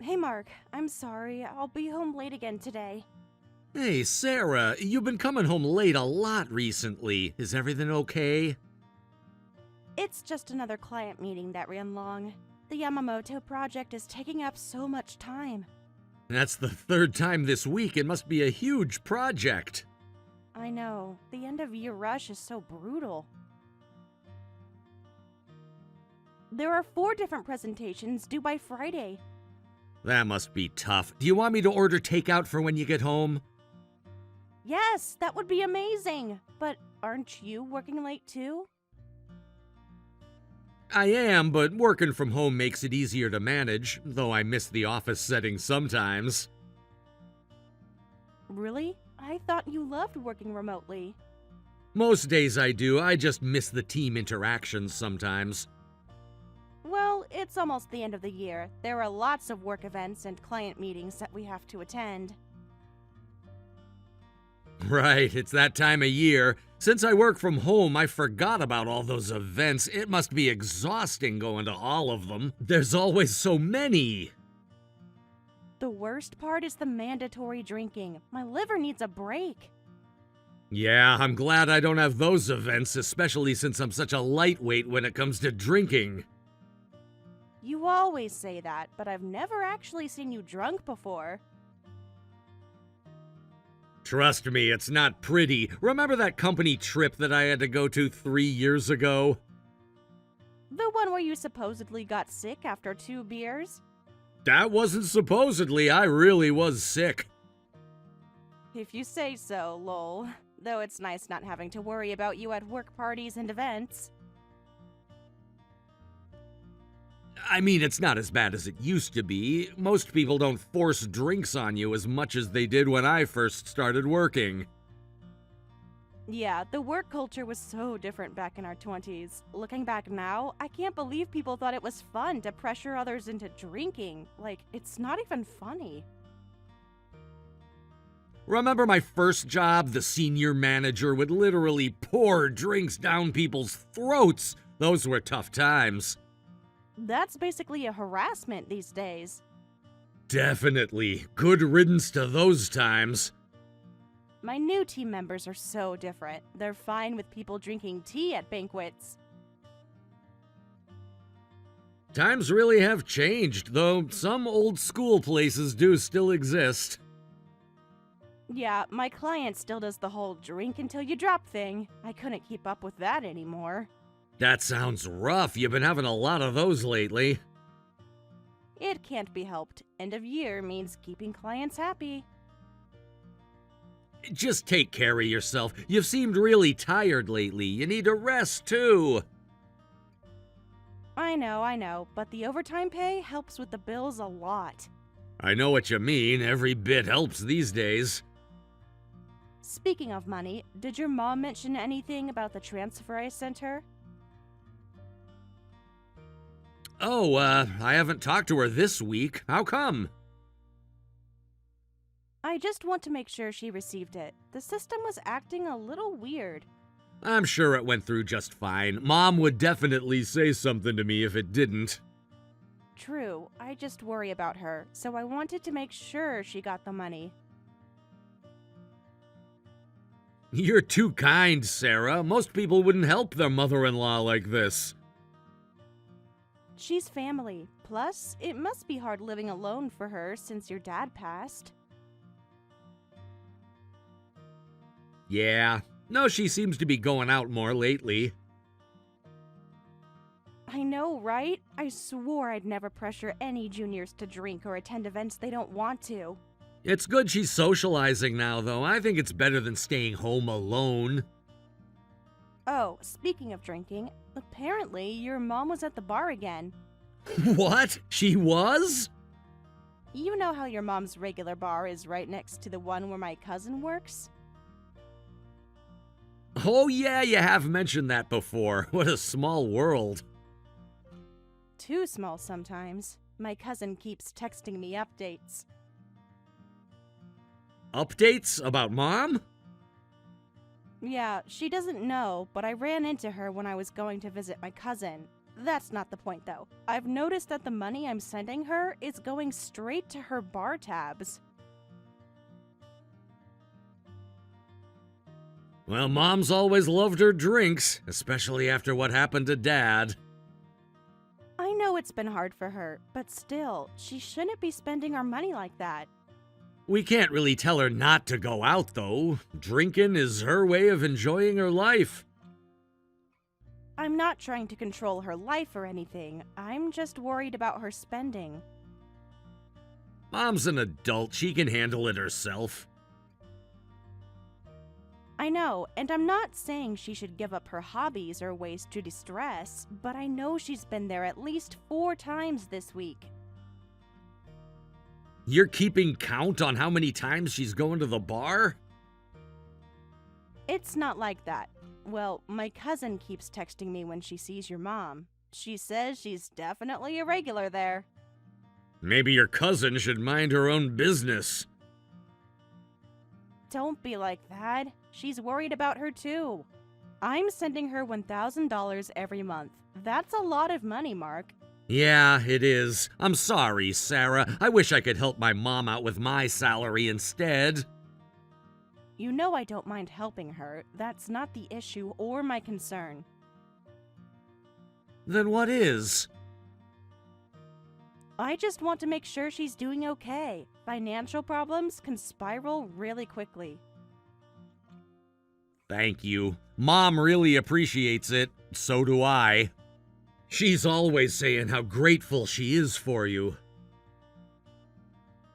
Hey Mark, I'm sorry. I'll be home late again today. Hey, Sarah, you've been coming home late a lot recently. Is everything okay? It's just another client meeting that ran long. The Yamamoto project is taking up so much time. That's the third time this week. It must be a huge project. I know, the end of year rush is so brutal. There are 4 different presentations due by Friday. That must be tough. Do you want me to order takeout for when you get home? Yes, that would be amazing. But aren't you working late too? I am, but working from home makes it easier to manage, though I miss the office setting sometimes. Really? I thought you loved working remotely. Most days I do, I just miss the team interactions sometimes. Well, it's almost the end of the year. There are lots of work events and client meetings that we have to attend. Right, it's that time of year. Since I work from home, I forgot about all those events. It must be exhausting going to all of them. There's always so many. The worst part is the mandatory drinking. My liver needs a break. Yeah, I'm glad I don't have those events, especially since I'm such a lightweight when it comes to drinking. You always say that, but I've never actually seen you drunk before. Trust me, it's not pretty. Remember that company trip that I had to go to 3 years ago? The one where you supposedly got sick after 2 beers? That wasn't supposedly, I really was sick. If you say so, lol. Though it's nice not having to worry about you at work parties and events. I mean, it's not as bad as it used to be. Most people don't force drinks on you as much as they did when I first started working. Yeah, the work culture was so different back in our 20s. Looking back now, I can't believe people thought it was fun to pressure others into drinking. Like, it's not even funny. Remember my first job? The senior manager would literally pour drinks down people's throats. Those were tough times. That's basically a harassment these days. Definitely. Good riddance to those times. My new team members are so different. They're fine with people drinking tea at banquets. Times really have changed, though some old school places do still exist. Yeah, my client still does the whole drink until you drop thing. I couldn't keep up with that anymore. That sounds rough. You've been having a lot of those lately. It can't be helped. End of year means keeping clients happy. Just take care of yourself. You've seemed really tired lately. You need to rest, too. I know, but the overtime pay helps with the bills a lot. I know what you mean. Every bit helps these days. Speaking of money, did your mom mention anything about the transfer I sent her? Oh, I haven't talked to her this week. How come? I just want to make sure she received it. The system was acting a little weird. I'm sure it went through just fine. Mom would definitely say something to me if it didn't. True, I just worry about her, so I wanted to make sure she got the money. You're too kind, Sarah. Most people wouldn't help their mother-in-law like this. She's family. Plus, it must be hard living alone for her since your dad passed. Yeah. No, she seems to be going out more lately. I know, right? I swore I'd never pressure any juniors to drink or attend events they don't want to. It's good she's socializing now, though. I think it's better than staying home alone. Oh, speaking of drinking, apparently your mom was at the bar again. What? She was? You know how your mom's regular bar is right next to the one where my cousin works? Oh yeah, you have mentioned that before. What a small world. Too small sometimes. My cousin keeps texting me updates. Updates about Mom? Yeah, she doesn't know, but I ran into her when I was going to visit my cousin. That's not the point, though. I've noticed that the money I'm sending her is going straight to her bar tabs. Well, Mom's always loved her drinks, especially after what happened to Dad. I know it's been hard for her, but still, she shouldn't be spending our money like that. We can't really tell her not to go out, though. Drinking is her way of enjoying her life. I'm not trying to control her life or anything. I'm just worried about her spending. Mom's an adult. She can handle it herself. I know, and I'm not saying she should give up her hobbies or ways to distress, but I know she's been there at least 4 times this week. You're keeping count on how many times she's going to the bar? It's not like that. Well, my cousin keeps texting me when she sees your mom. She says she's definitely a regular there. Maybe your cousin should mind her own business. Don't be like that. She's worried about her too. I'm sending her $1,000 every month. That's a lot of money, Mark. Yeah, it is. I'm sorry, Sarah. I wish I could help my mom out with my salary instead. You know I don't mind helping her. That's not the issue or my concern. Then what is? I just want to make sure she's doing okay. Financial problems can spiral really quickly. Thank you. Mom really appreciates it. So do I. She's always saying how grateful she is for you.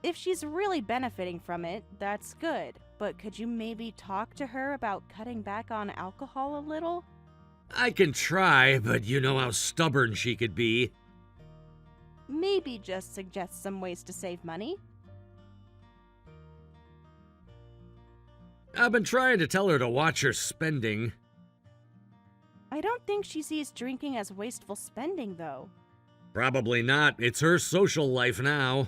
If she's really benefiting from it, that's good. But could you maybe talk to her about cutting back on alcohol a little? I can try, but you know how stubborn she could be. Maybe just suggest some ways to save money. I've been trying to tell her to watch her spending. I don't think she sees drinking as wasteful spending, though. Probably not. It's her social life now.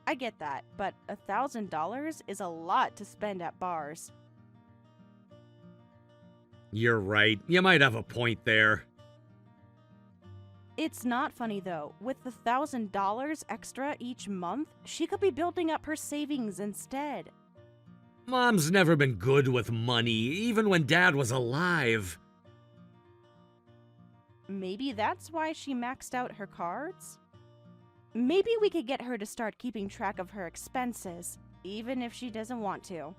I get that, but $1,000 is a lot to spend at bars. You're right. You might have a point there. It's not funny, though. With the $1,000 extra each month, she could be building up her savings instead. Mom's never been good with money, even when Dad was alive. Maybe that's why she maxed out her cards? Maybe we could get her to start keeping track of her expenses, even if she doesn't want to.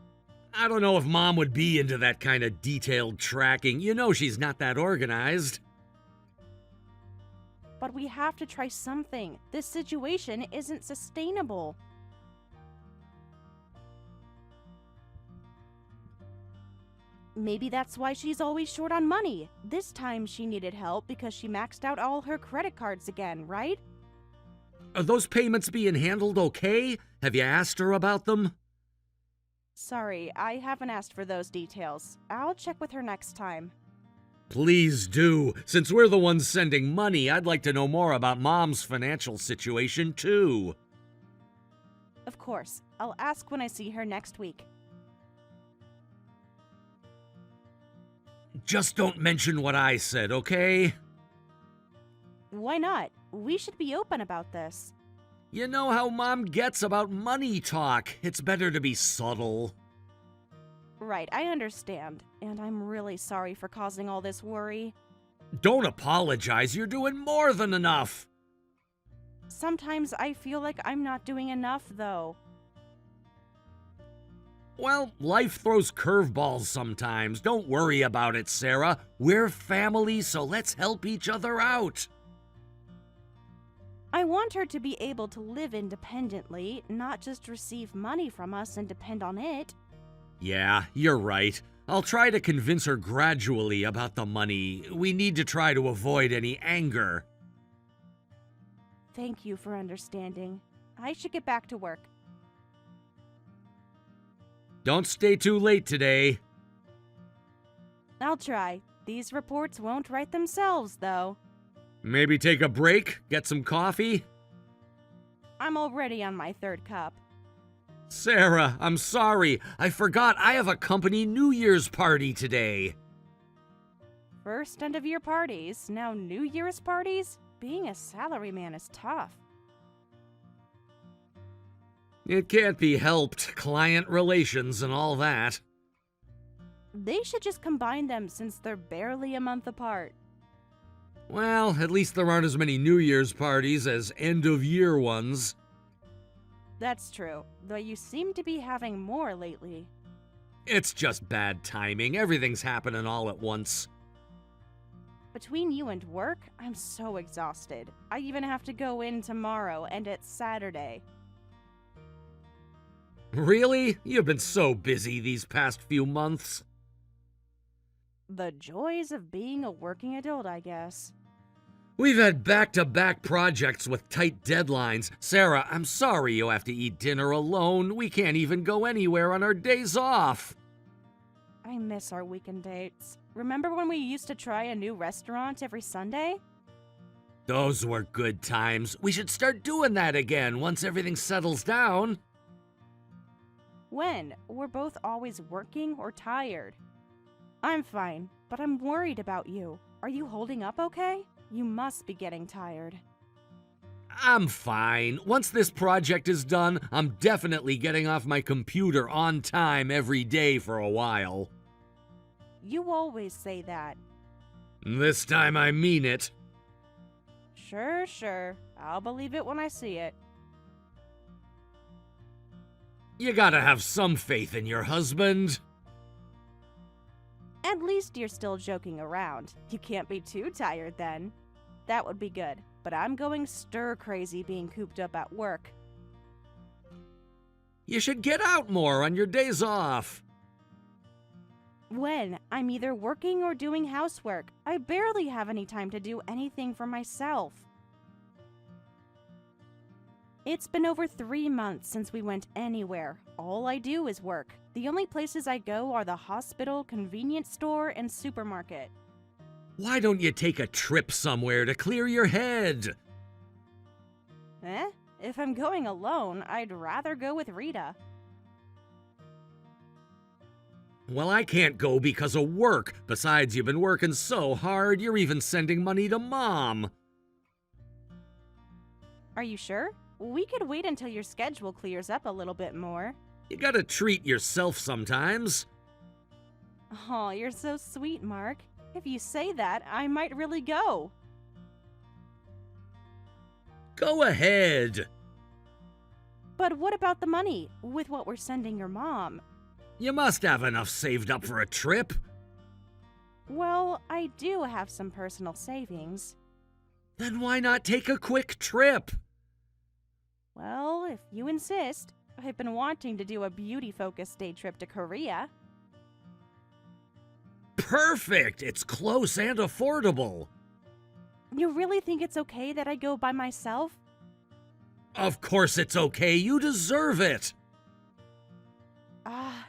I don't know if Mom would be into that kind of detailed tracking. You know she's not that organized. But we have to try something. This situation isn't sustainable. Maybe that's why she's always short on money. This time she needed help because she maxed out all her credit cards again, right? Are those payments being handled okay? Have you asked her about them? Sorry, I haven't asked for those details. I'll check with her next time. Please do. Since we're the ones sending money, I'd like to know more about Mom's financial situation, too. Of course. I'll ask when I see her next week. Just don't mention what I said, okay? Why not? We should be open about this. You know how Mom gets about money talk. It's better to be subtle. Right, I understand. And I'm really sorry for causing all this worry. Don't apologize. You're doing more than enough. Sometimes I feel like I'm not doing enough, though. Well, life throws curveballs sometimes. Don't worry about it, Sarah. We're family, so let's help each other out. I want her to be able to live independently, not just receive money from us and depend on it. Yeah, you're right. I'll try to convince her gradually about the money. We need to try to avoid any anger. Thank you for understanding. I should get back to work. Don't stay too late today. I'll try. These reports won't write themselves, though. Maybe take a break? Get some coffee? I'm already on my 3rd cup. Sarah, I'm sorry. I forgot I have a company New Year's party today. First end of year parties, now New Year's parties? Being a salaryman is tough. It can't be helped, client relations and all that. They should just combine them since they're barely a month apart. Well, at least there aren't as many New Year's parties as end-of-year ones. That's true, though you seem to be having more lately. It's just bad timing. Everything's happening all at once. Between you and work, I'm so exhausted. I even have to go in tomorrow, and it's Saturday. Really? You've been so busy these past few months. The joys of being a working adult, I guess. We've had back-to-back projects with tight deadlines. Sarah, I'm sorry you have to eat dinner alone. We can't even go anywhere on our days off. I miss our weekend dates. Remember when we used to try a new restaurant every Sunday? Those were good times. We should start doing that again once everything settles down. When? We're both always working or tired. I'm fine, but I'm worried about you. Are you holding up okay? You must be getting tired. I'm fine. Once this project is done, I'm definitely getting off my computer on time every day for a while. You always say that. This time I mean it. Sure. I'll believe it when I see it. You gotta have some faith in your husband. At least you're still joking around. You can't be too tired then. That would be good, but I'm going stir-crazy being cooped up at work. You should get out more on your days off. When? I'm either working or doing housework. I barely have any time to do anything for myself. It's been over 3 months since we went anywhere. All I do is work. The only places I go are the hospital, convenience store, and supermarket. Why don't you take a trip somewhere to clear your head? If I'm going alone, I'd rather go with Rita. Well, I can't go because of work. Besides, you've been working so hard, you're even sending money to Mom. Are you sure? We could wait until your schedule clears up a little bit more. You gotta treat yourself sometimes. Oh, you're so sweet, Mark. If you say that, I might really go. Go ahead. But what about the money, with what we're sending your mom? You must have enough saved up for a trip. Well, I do have some personal savings. Then why not take a quick trip? Well, if you insist. I've been wanting to do a beauty-focused day trip to Korea. Perfect! It's close and affordable. You really think it's okay that I go by myself? Of course it's okay. You deserve it.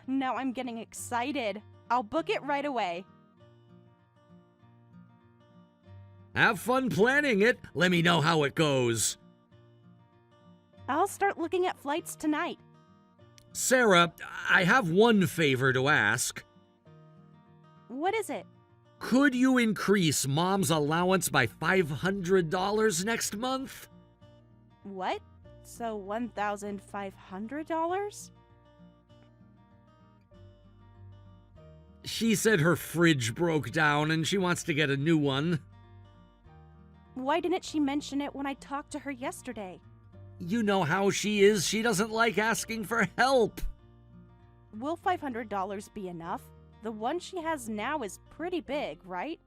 Now I'm getting excited. I'll book it right away. Have fun planning it. Let me know how it goes. I'll start looking at flights tonight. Sarah, I have one favor to ask. What is it? Could you increase Mom's allowance by $500 next month? What? So $1,500? She said her fridge broke down and she wants to get a new one. Why didn't she mention it when I talked to her yesterday? You know how she is. She doesn't like asking for help. Will $500 be enough? The one she has now is pretty big, right?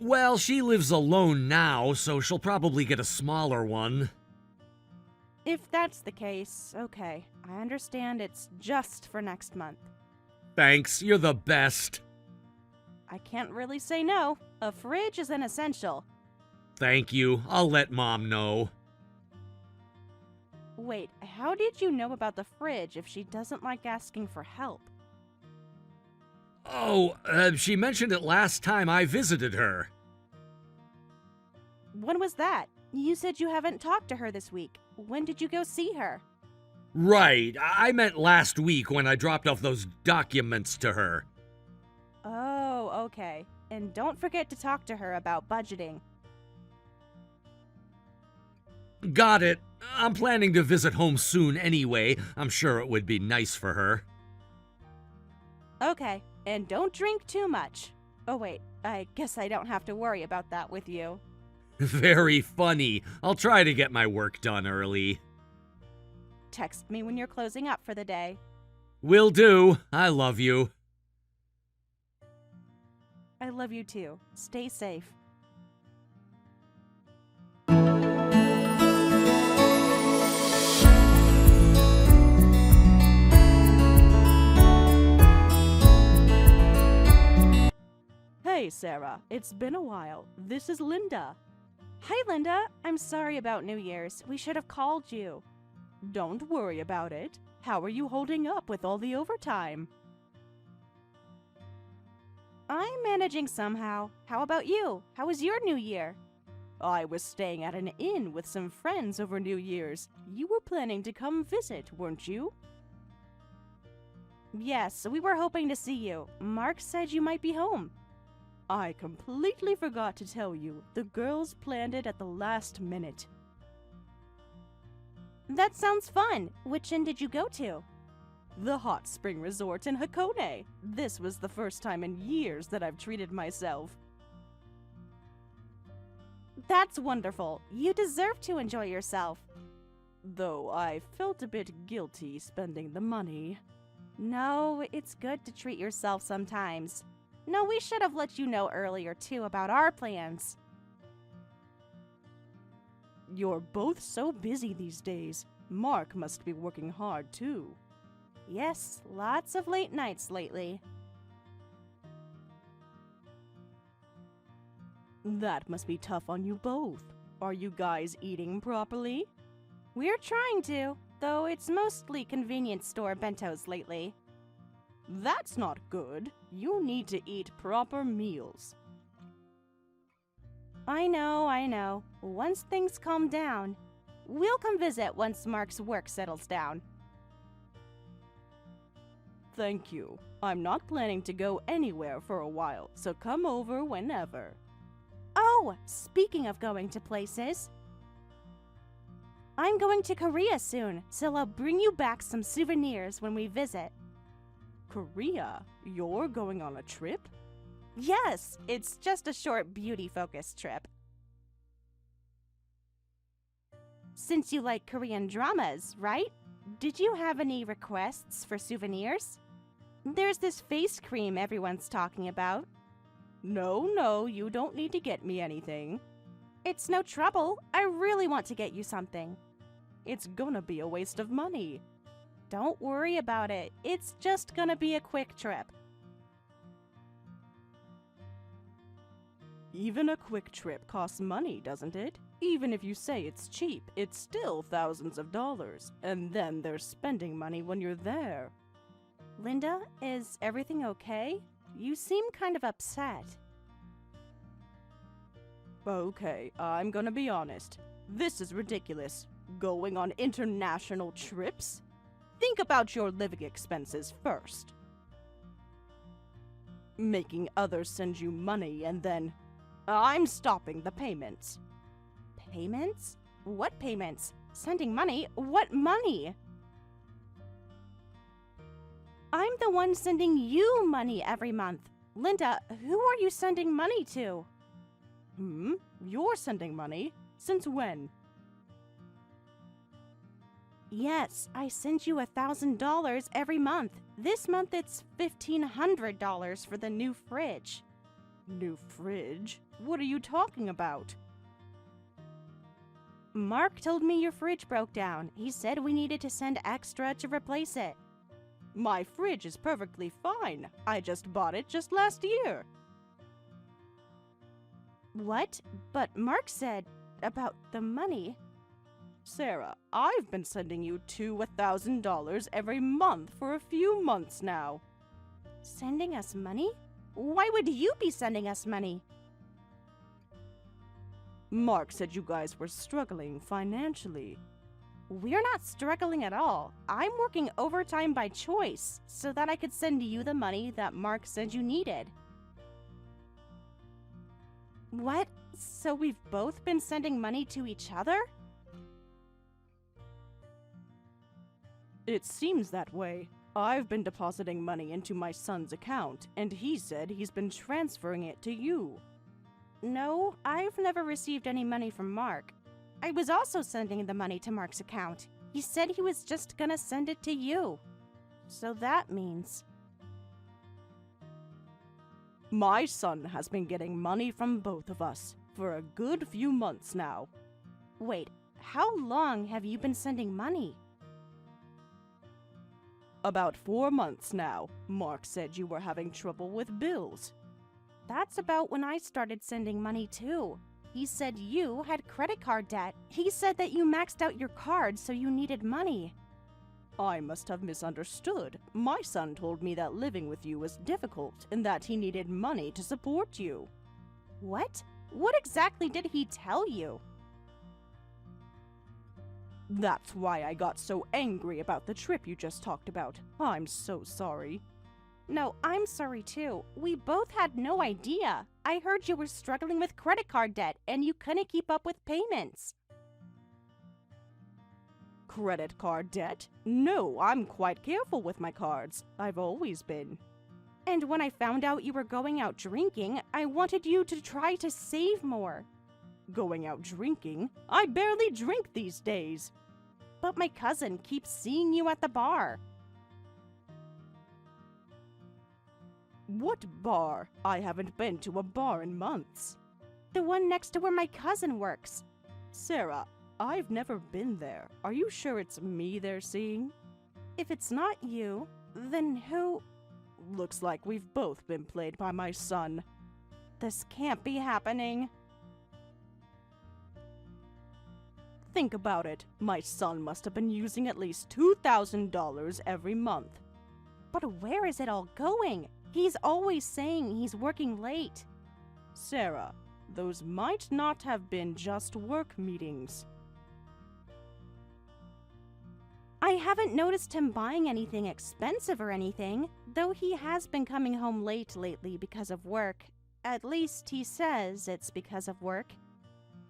Well, she lives alone now, so she'll probably get a smaller one. If that's the case, okay. I understand it's just for next month. Thanks, you're the best. I can't really say no. A fridge is an essential. Thank you. I'll let Mom know. Wait, how did you know about the fridge if she doesn't like asking for help? Oh, she mentioned it last time I visited her. When was that? You said you haven't talked to her this week. When did you go see her? Right, I meant last week when I dropped off those documents to her. Okay, and don't forget to talk to her about budgeting. Got it. I'm planning to visit home soon anyway. I'm sure it would be nice for her. Okay, and don't drink too much. Oh wait, I guess I don't have to worry about that with you. Very funny. I'll try to get my work done early. Text me when you're closing up for the day. Will do. I love you. I love you too. Stay safe. Hey, Sarah. It's been a while. This is Linda. Hi, Linda. I'm sorry about New Year's. We should have called you. Don't worry about it. How are you holding up with all the overtime? I'm managing somehow. How about you? How was your New Year? I was staying at an inn with some friends over New Year's. You were planning to come visit, weren't you? Yes, we were hoping to see you. Mark said you might be home. I completely forgot to tell you. The girls planned it at the last minute. That sounds fun. Which inn did you go to? The Hot Spring Resort in Hakone. This was the first time in years that I've treated myself. That's wonderful. You deserve to enjoy yourself. Though I felt a bit guilty spending the money. No, it's good to treat yourself sometimes. No, we should have let you know earlier, too, about our plans. You're both so busy these days. Mark must be working hard, too. Yes, lots of late nights lately. That must be tough on you both. Are you guys eating properly? We're trying to, though it's mostly convenience store bentos lately. That's not good. You need to eat proper meals. I know. Once things calm down, we'll come visit once Mark's work settles down. Thank you. I'm not planning to go anywhere for a while, so come over whenever. Oh, speaking of going to places, I'm going to Korea soon, so I'll bring you back some souvenirs when we visit. Korea? You're going on a trip? Yes, it's just a short beauty-focused trip. Since you like Korean dramas, right? Did you have any requests for souvenirs? There's this face cream everyone's talking about. No, you don't need to get me anything. It's no trouble. I really want to get you something. It's gonna be a waste of money. Don't worry about it. It's just gonna be a quick trip. Even a quick trip costs money, doesn't it? Even if you say it's cheap, it's still thousands of dollars. And then there's spending money when you're there. Linda, is everything okay? You seem kind of upset. Okay, I'm gonna be honest. This is ridiculous. Going on international trips? Think about your living expenses first. Making others send you money and then... I'm stopping the payments. Payments? What payments? Sending money? What money? I'm the one sending you money every month. Linda, who are you sending money to? You're sending money? Since when? Yes, I send you $1,000 every month. This month it's $1,500 for the new fridge. New fridge? What are you talking about? Mark told me your fridge broke down. He said we needed to send extra to replace it. My fridge is perfectly fine. I just bought it just last year. What? But Mark said about the money. Sarah, I've been sending you $1,000 every month for a few months now. Sending us money? Why would you be sending us money? Mark said you guys were struggling financially. We're not struggling at all. I'm working overtime by choice so that I could send you the money that Mark said you needed. What? So we've both been sending money to each other? It seems that way. I've been depositing money into my son's account, and he said he's been transferring it to you. No, I've never received any money from Mark. I was also sending the money to Mark's account. He said he was just gonna send it to you. So that means... My son has been getting money from both of us for a good few months now. Wait, how long have you been sending money? About 4 months now. Mark said you were having trouble with bills. That's about when I started sending money too. He said you had credit card debt. He said that you maxed out your card so you needed money. I must have misunderstood. My son told me that living with you was difficult and that he needed money to support you. What? What exactly did he tell you? That's why I got so angry about the trip you just talked about. I'm so sorry. No, I'm sorry too. We both had no idea. I heard you were struggling with credit card debt and you couldn't keep up with payments. Credit card debt? No, I'm quite careful with my cards. I've always been. And when I found out you were going out drinking, I wanted you to try to save more. Going out drinking? I barely drink these days. But my cousin keeps seeing you at the bar. What bar? I haven't been to a bar in months. The one next to where my cousin works. Sarah, I've never been there. Are you sure it's me they're seeing? If it's not you, then who? Looks like we've both been played by my son. This can't be happening. Think about it. My son must have been using at least $2,000 every month. But where is it all going? He's always saying he's working late. Sarah, those might not have been just work meetings. I haven't noticed him buying anything expensive or anything, though he has been coming home late lately because of work. At least he says it's because of work.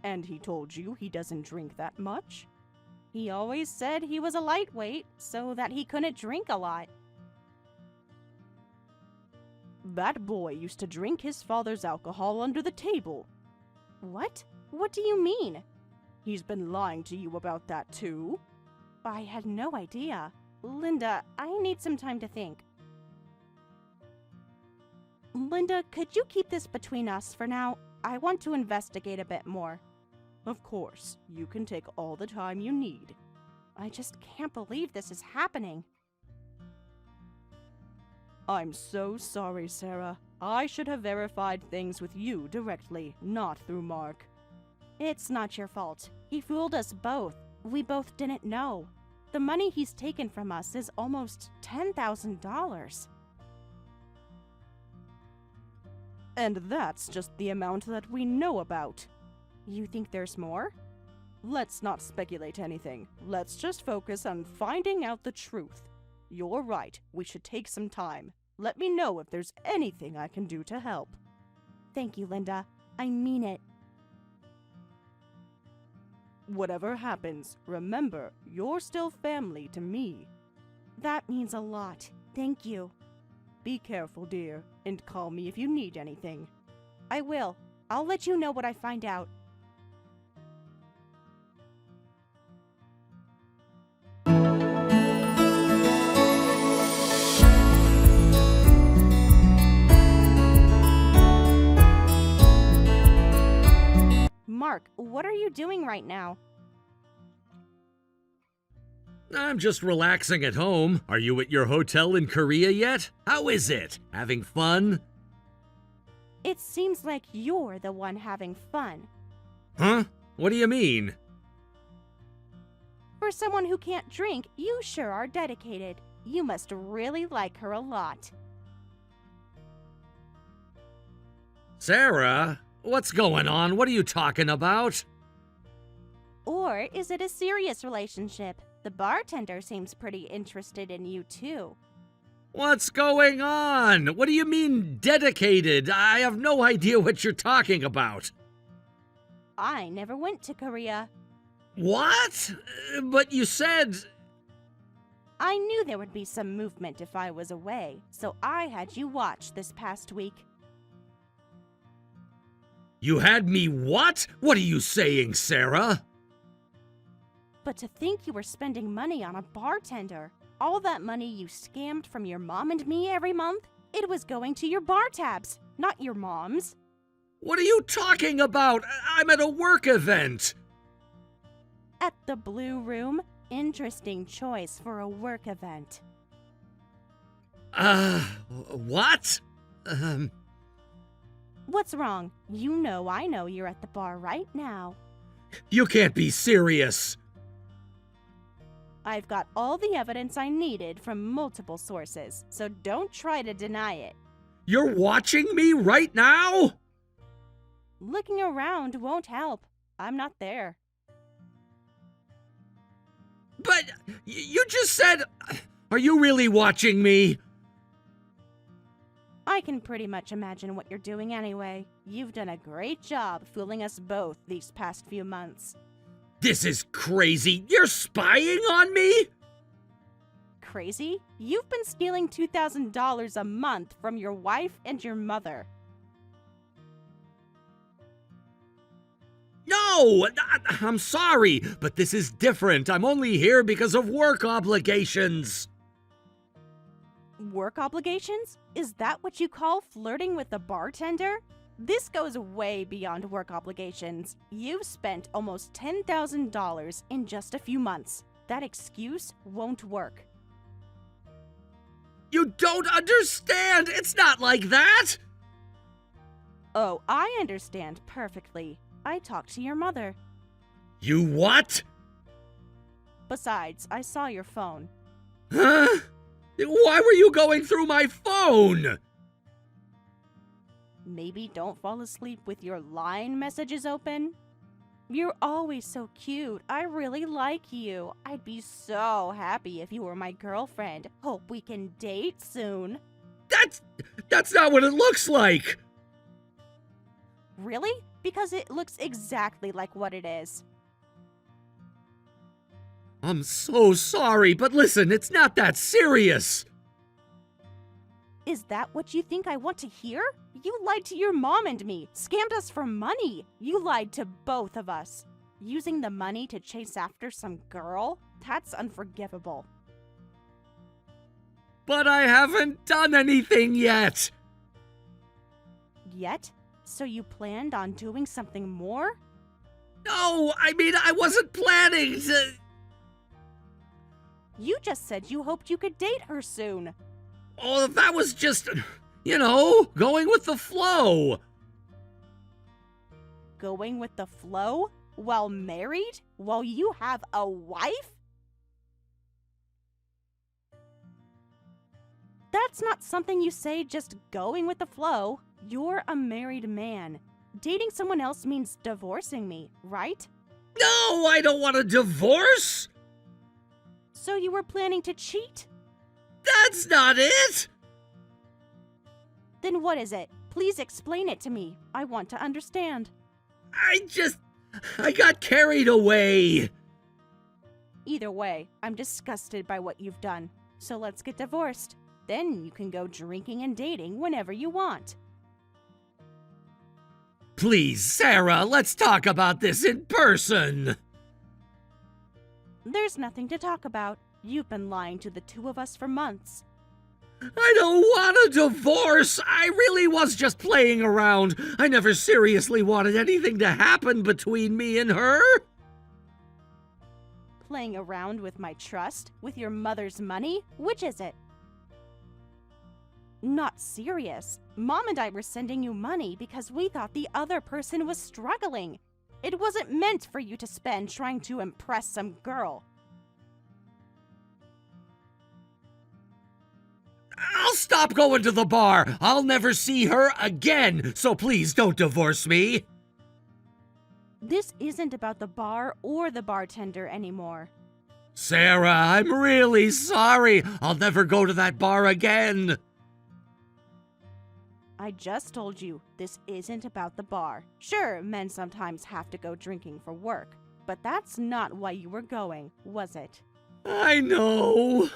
And he told you he doesn't drink that much? He always said he was a lightweight, so that he couldn't drink a lot. That boy used to drink his father's alcohol under the table. What? What do you mean? He's been lying to you about that too? I had no idea. Linda, I need some time to think. Linda, could you keep this between us for now? I want to investigate a bit more. Of course, you can take all the time you need. I just can't believe this is happening. I'm so sorry, Sarah. I should have verified things with you directly, not through Mark. It's not your fault. He fooled us both. We both didn't know. The money he's taken from us is almost $10,000. And that's just the amount that we know about. You think there's more? Let's not speculate anything. Let's just focus on finding out the truth. You're right. We should take some time. Let me know if there's anything I can do to help. Thank you, Linda. I mean it. Whatever happens, remember, you're still family to me. That means a lot. Thank you. Be careful, dear, and call me if you need anything. I will. I'll let you know what I find out. Mark, what are you doing right now? I'm just relaxing at home. Are you at your hotel in Korea yet? How is it? Having fun? It seems like you're the one having fun. Huh? What do you mean? For someone who can't drink, you sure are dedicated. You must really like her a lot. Sarah? What's going on? What are you talking about? Or is it a serious relationship? The bartender seems pretty interested in you too. What's going on? What do you mean, dedicated? I have no idea what you're talking about. I never went to Korea. What? But you said... I knew there would be some movement if I was away, so I had you watch this past week. You had me what? What are you saying, Sarah? But to think you were spending money on a bartender, all that money you scammed from your mom and me every month, it was going to your bar tabs, not your mom's. What are you talking about? I'm at a work event. At the Blue Room, interesting choice for a work event. What? What's wrong? You know I know you're at the bar right now. You can't be serious. I've got all the evidence I needed from multiple sources, so don't try to deny it. You're watching me right now? Looking around won't help. I'm not there. But you just said... Are you really watching me? I can pretty much imagine what you're doing anyway. You've done a great job fooling us both these past few months. This is crazy. You're spying on me? Crazy? You've been stealing $2,000 a month from your wife and your mother. No! I'm sorry, but this is different. I'm only here because of work obligations. Work obligations? Is that what you call flirting with the bartender? This goes way beyond work obligations. You've spent almost $10,000 in just a few months. That excuse won't work. You don't understand! It's not like that! Oh, I understand perfectly. I talked to your mother. You what? Besides, I saw your phone. Huh? Why were you going through my phone? Maybe don't fall asleep with your line messages open. You're always so cute. I really like you. I'd be so happy if you were my girlfriend. Hope we can date soon. That's not what it looks like. Really? Because it looks exactly like what it is. I'm so sorry, but listen, it's not that serious. Is that what you think I want to hear? You lied to your mom and me, scammed us for money. You lied to both of us. Using the money to chase after some girl? That's unforgivable. But I haven't done anything yet. Yet? So you planned on doing something more? No, I mean, I wasn't planning to... You just said you hoped you could date her soon. Oh, that was just, going with the flow. Going with the flow? While married? While you have a wife? That's not something you say just going with the flow. You're a married man. Dating someone else means divorcing me, right? No, I don't want a divorce. So you were planning to cheat? That's not it. Then what is it? Please explain it to me. I want to understand. I got carried away. Either way, I'm disgusted by what you've done. So let's get divorced. Then you can go drinking and dating whenever you want. Please, Sarah, let's talk about this in person. There's nothing to talk about. You've been lying to the two of us for months. I don't want a divorce. I really was just playing around. I never seriously wanted anything to happen between me and her. Playing around with my trust? With your mother's money? Which is it? Not serious. Mom and I were sending you money because we thought the other person was struggling. It wasn't meant for you to spend trying to impress some girl. I'll stop going to the bar. I'll never see her again, so please don't divorce me. This isn't about the bar or the bartender anymore. Sarah, I'm really sorry. I'll never go to that bar again. I just told you, this isn't about the bar. Sure, men sometimes have to go drinking for work, but that's not why you were going, was it? I know.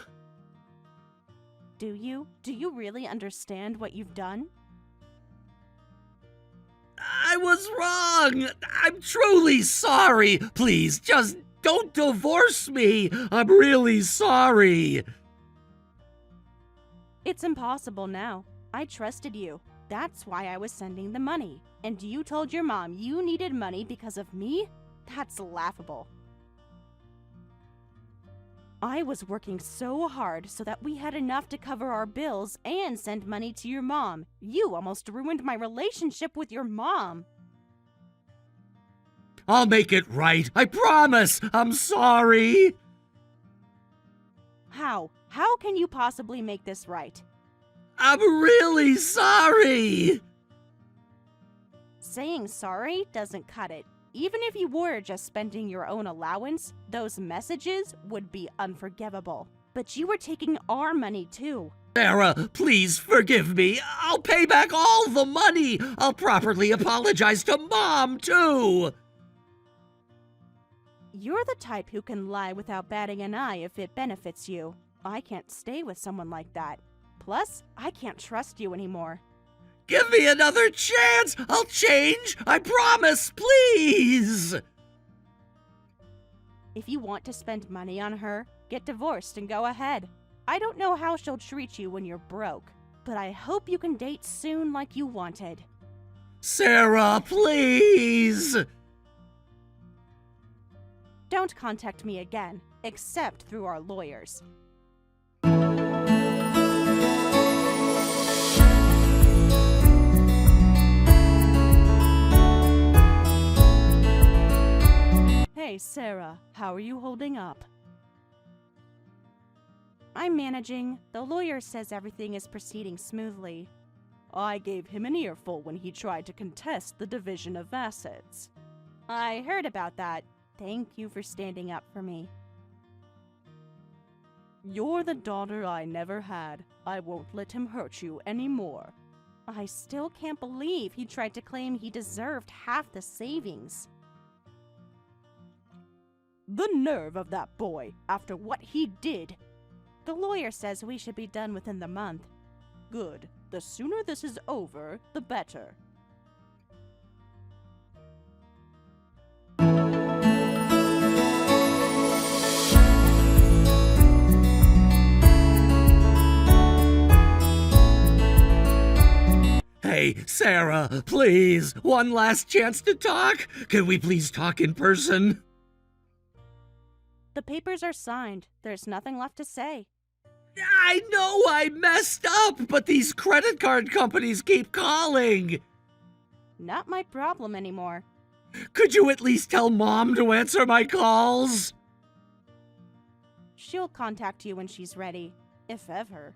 Do you? Do you really understand what you've done? I was wrong. I'm truly sorry. Please, just don't divorce me. I'm really sorry. It's impossible now. I trusted you. That's why I was sending the money. And you told your mom you needed money because of me? That's laughable. I was working so hard so that we had enough to cover our bills and send money to your mom. You almost ruined my relationship with your mom. I'll make it right. I promise. I'm sorry. How? How can you possibly make this right? I'm really sorry. Saying sorry doesn't cut it. Even if you were just spending your own allowance, those messages would be unforgivable. But you were taking our money too. Sarah, please forgive me. I'll pay back all the money. I'll properly apologize to Mom, too. You're the type who can lie without batting an eye if it benefits you. I can't stay with someone like that. Plus, I can't trust you anymore. Give me another chance. I'll change. I promise, please. If you want to spend money on her, get divorced and go ahead. I don't know how she'll treat you when you're broke, but I hope you can date soon like you wanted. Sarah, please. Don't contact me again, except through our lawyers. Hey, Sarah, how are you holding up? I'm managing. The lawyer says everything is proceeding smoothly. I gave him an earful when he tried to contest the division of assets. I heard about that. Thank you for standing up for me. You're the daughter I never had. I won't let him hurt you anymore. I still can't believe he tried to claim he deserved half the savings. The nerve of that boy, after what he did. The lawyer says we should be done within the month. Good. The sooner this is over, the better. Hey, Sarah, please, one last chance to talk. Can we please talk in person? The papers are signed. There's nothing left to say. I know I messed up, but these credit card companies keep calling. Not my problem anymore. Could you at least tell Mom to answer my calls? She'll contact you when she's ready, if ever.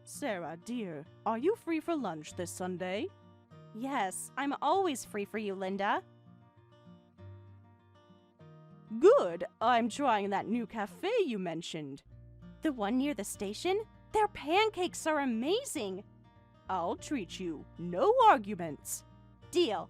Sarah, dear, are you free for lunch this Sunday? Yes, I'm always free for you, Linda. Good, I'm trying that new cafe you mentioned. The one near the station? Their pancakes are amazing. I'll treat you. No arguments. Deal.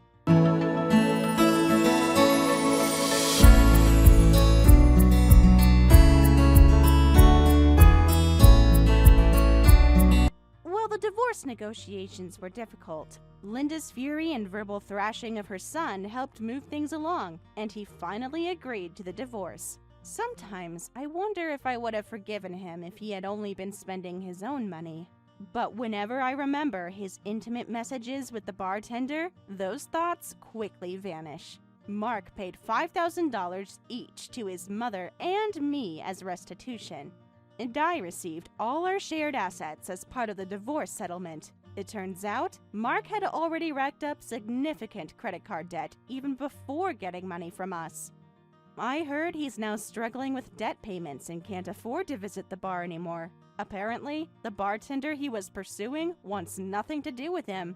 Well, the divorce negotiations were difficult. Linda's fury and verbal thrashing of her son helped move things along, and he finally agreed to the divorce. Sometimes I wonder if I would have forgiven him if he had only been spending his own money. But whenever I remember his intimate messages with the bartender, those thoughts quickly vanish. Mark paid $5,000 each to his mother and me as restitution. And I received all our shared assets as part of the divorce settlement. It turns out, Mark had already racked up significant credit card debt even before getting money from us. I heard he's now struggling with debt payments and can't afford to visit the bar anymore. Apparently, the bartender he was pursuing wants nothing to do with him.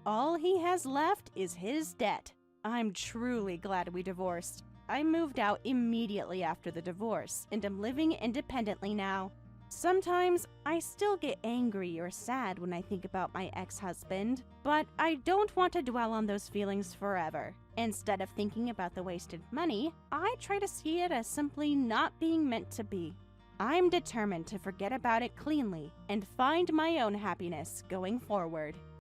All he has left is his debt. I'm truly glad we divorced. I moved out immediately after the divorce and am living independently now. Sometimes I still get angry or sad when I think about my ex-husband, but I don't want to dwell on those feelings forever. Instead of thinking about the wasted money, I try to see it as simply not being meant to be. I'm determined to forget about it cleanly and find my own happiness going forward.